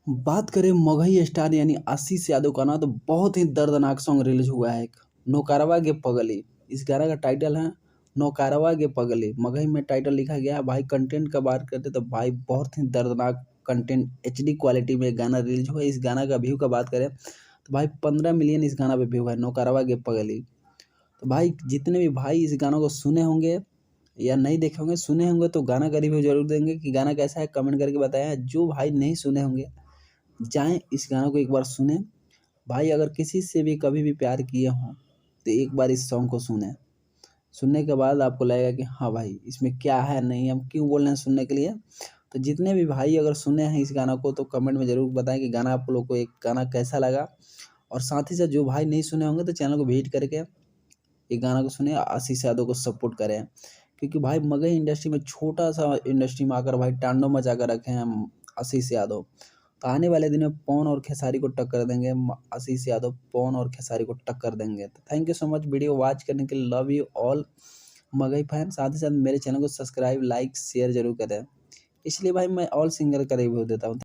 बात करें मगही स्टार यानी आशीष यादव का ना, तो बहुत ही दर्दनाक सॉन्ग रिलीज हुआ है एक नौकारवा गे पगली। इस गाना का टाइटल है नौकारवा गे पगली। मगही में टाइटल लिखा गया है। भाई कंटेंट का बात करते तो भाई बहुत ही दर्दनाक कंटेंट एचडी क्वालिटी में गाना रिलीज हुआ है। इस गाना का व्यू का बात करें तो भाई 15 मिलियन इस गाना पे व्यू है, नौकारवा गे पगली। तो भाई जितने भी भाई इस गाना को सुने होंगे या नहीं देखे होंगे, सुने होंगे तो गाना का रिव्यू जरूर देंगे कि गाना कैसा है, कमेंट करके बताया। जो भाई नहीं सुने होंगे जाएँ इस गाना को एक बार सुनें। भाई अगर किसी से भी कभी भी प्यार किए हों तो एक बार इस सॉन्ग को सुनें। सुनने के बाद आपको लगेगा कि हाँ भाई इसमें क्या है, नहीं हम क्यों बोल रहे हैं सुनने के लिए। तो जितने भी भाई अगर सुने हैं इस गाना को तो कमेंट में ज़रूर बताएं कि गाना आप लोग को एक गाना कैसा लगा। और साथ ही साथ जो भाई नहीं सुने होंगे तो चैनल को विजिट करके ये गाना को सुने, आशीष यादव को सपोर्ट करें। क्योंकि भाई मगही इंडस्ट्री में छोटा सा इंडस्ट्री में आकर भाई तांडव मचा कर रखे हैं आशीष यादव। तो आने वाले दिन में पवन और खेसारी को टक्कर देंगे। आशीष यादव पवन और खेसारी को टक्कर देंगे। तो thank you so much video watch करने के लिए। Love you all Magahi fan. साथ ही साथ मेरे चैनल को सब्सक्राइब लाइक शेयर जरूर करें। इसलिए भाई मैं ऑल सिंगर का रिव्यू देता हूँ।